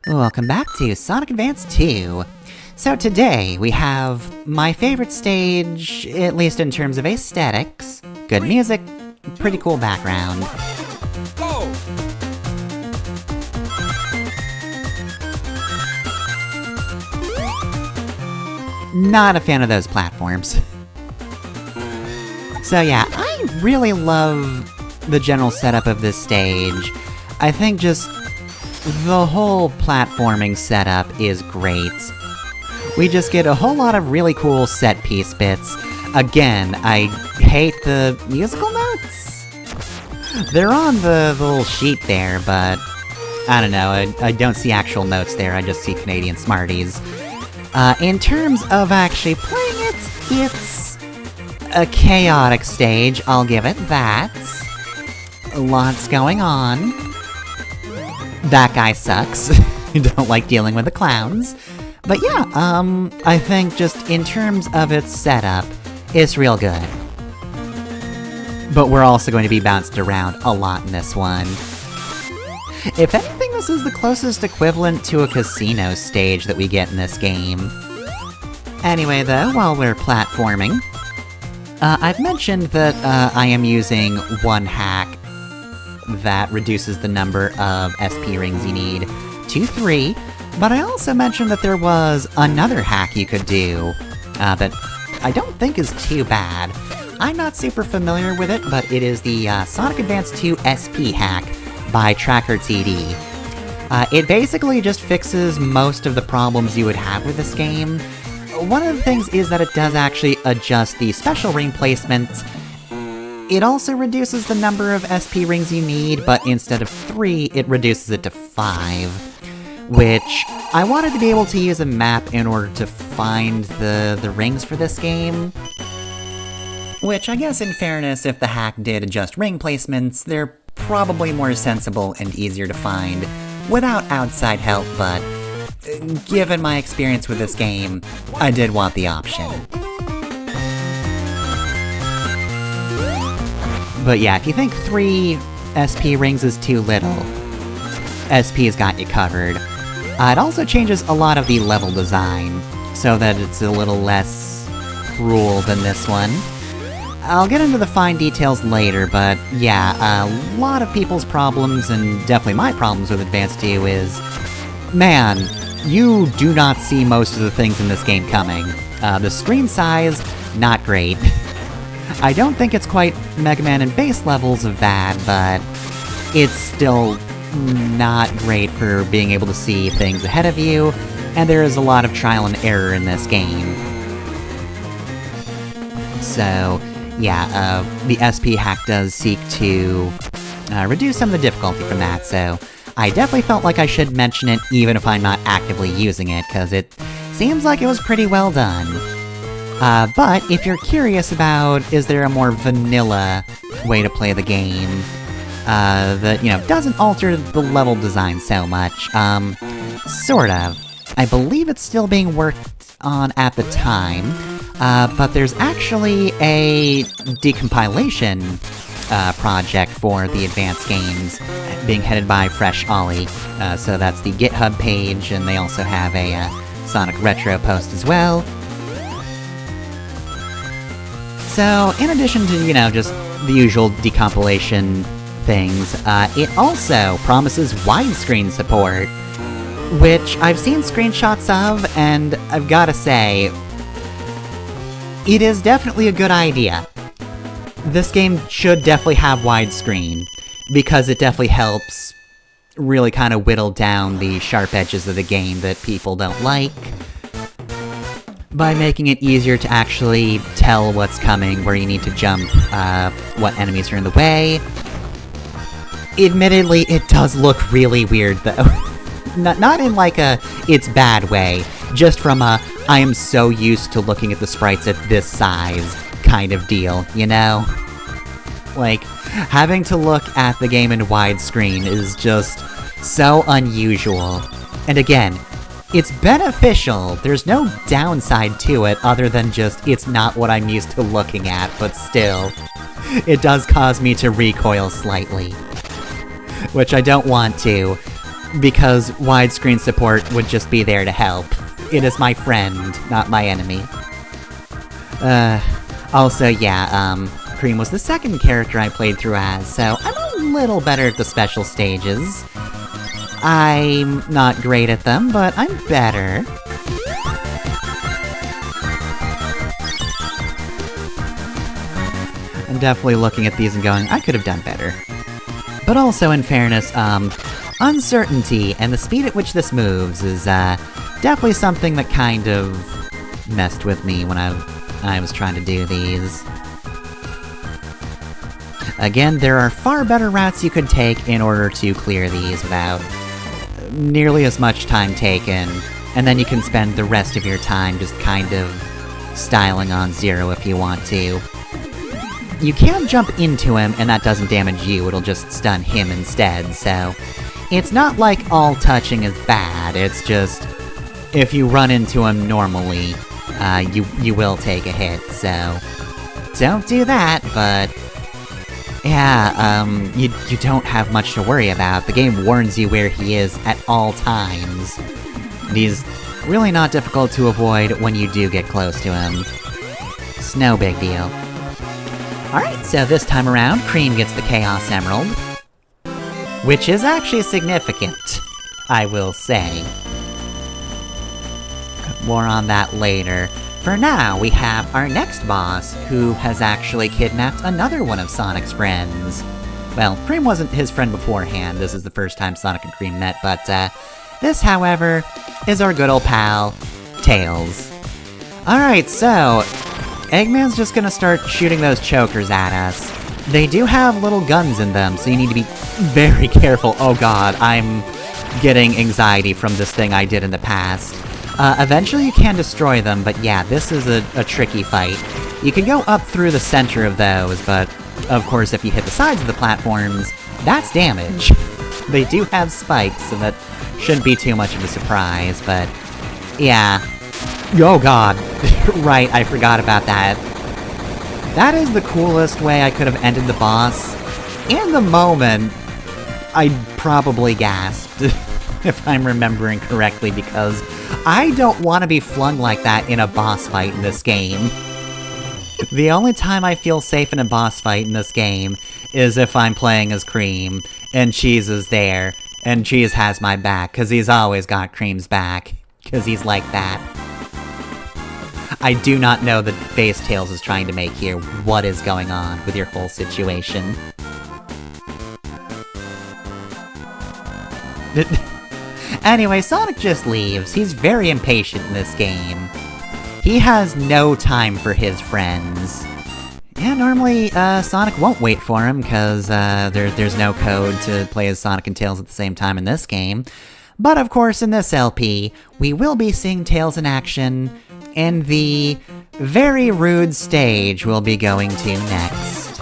Welcome back to Sonic Advance 2. So today we have my favorite stage, at least in terms of aesthetics, good music, pretty cool background. Go! Not a fan of those platforms. So yeah, I really love the general setup of this stage. I think just the whole platforming setup is great. We just get a whole lot of really cool set-piece bits. Again, I hate the musical notes. They're on the little sheet there, but I don't know, I don't see actual notes there, I just see Canadian Smarties. In terms of actually playing it, it's a chaotic stage, I'll give it that. Lots going on. That guy sucks. Don't like dealing with the clowns. But yeah, I think just in terms of its setup, it's real good. But we're also going to be bounced around a lot in this one. If anything, this is the closest equivalent to a casino stage that we get in this game. Anyway though, while we're platforming, I've mentioned that I am using one hack that reduces the number of SP rings you need to 3, but I also mentioned that there was another hack you could do that I don't think is too bad. I'm not super familiar with it, but it is the Sonic Advance 2 SP hack by Tracker TD. It basically just fixes most of the problems you would have with this game. One of the things is that it does actually adjust the special ring placement. It also reduces the number of SP rings you need, but instead of 3, it reduces it to 5. Which, I wanted to be able to use a map in order to find the rings for this game. Which, I guess in fairness, if the hack did adjust ring placements, they're probably more sensible and easier to find without outside help, but given my experience with this game, I did want the option. But yeah, if you think 3 SP rings is too little, SP's got you covered. It also changes a lot of the level design, so that it's a little less cruel than this one. I'll get into the fine details later, but yeah, a lot of people's problems, and definitely my problems with Advance 2 is, man, you do not see most of the things in this game coming. The screen size, not great. I don't think it's quite Mega Man and base levels of bad, but it's still not great for being able to see things ahead of you, and there is a lot of trial and error in this game. So, yeah, the SP hack does seek to reduce some of the difficulty from that, so I definitely felt like I should mention it even if I'm not actively using it, because it seems like it was pretty well done. But if you're curious about, is there a more vanilla way to play the game, that, you know, doesn't alter the level design so much, sort of. I believe it's still being worked on at the time, but there's actually a decompilation project for the advanced games being headed by Fresh Ollie. So that's the GitHub page, and they also have a Sonic Retro post as well. So, in addition to, you know, just the usual decompilation things, it also promises widescreen support, which I've seen screenshots of, and I've gotta say, it is definitely a good idea. This game should definitely have widescreen, because it definitely helps really kind of whittle down the sharp edges of the game that people don't like, by making it easier to actually tell what's coming, where you need to jump, what enemies are in the way. Admittedly, it does look really weird, though. Not in like a, it's bad way, just from a, I am so used to looking at the sprites at this size kind of deal, you know? Like, having to look at the game in widescreen is just so unusual. And again, it's beneficial, there's no downside to it other than just it's not what I'm used to looking at, but still, it does cause me to recoil slightly. Which I don't want to. because widescreen support would just be there to help. It is my friend, not my enemy. Also, yeah, Cream was the second character I played through as, so I'm a little better at the special stages. I'm not great at them, but I'm better. I'm definitely looking at these and going, I could have done better. But also, in fairness, uncertainty and the speed at which this moves is, definitely something that kind of messed with me when I was trying to do these. Again, there are far better routes you could take in order to clear these without nearly as much time taken, and then you can spend the rest of your time just kind of styling on Zero if you want to. You can jump into him, and that doesn't damage you, it'll just stun him instead, so it's not like all touching is bad, it's just if you run into him normally, you will take a hit, so don't do that, but yeah, you don't have much to worry about. The game warns you where he is at all times. And he's really not difficult to avoid when you do get close to him. It's no big deal. Alright, so this time around, Cream gets the Chaos Emerald. Which is actually significant, I will say. More on that later. For now, we have our next boss, who has actually kidnapped another one of Sonic's friends. Well, Cream wasn't his friend beforehand, this is the first time Sonic and Cream met, but, this, however, is our good old pal, Tails. Alright, so, Eggman's just gonna start shooting those chokers at us. They do have little guns in them, so you need to be very careful. Oh god, I'm getting anxiety from this thing I did in the past. Eventually you can destroy them, but yeah, this is a tricky fight. You can go up through the center of those, but of course if you hit the sides of the platforms, that's damage. They do have spikes, so that shouldn't be too much of a surprise, but yeah. Oh god, right, I forgot about that. That is the coolest way I could have ended the boss. In the moment, I probably gasped, if I'm remembering correctly, because I don't want to be flung like that in a boss fight in this game. The only time I feel safe in a boss fight in this game is if I'm playing as Cream, and Cheese is there, and Cheese has my back, because he's always got Cream's back, because he's like that. I do not know the face Tails is trying to make here. What is going on with your whole situation? Anyway, Sonic just leaves. He's very impatient in this game. He has no time for his friends. Yeah, normally, Sonic won't wait for him, because there's no code to play as Sonic and Tails at the same time in this game. But of course, in this LP, we will be seeing Tails in action in the very rude stage we'll be going to next.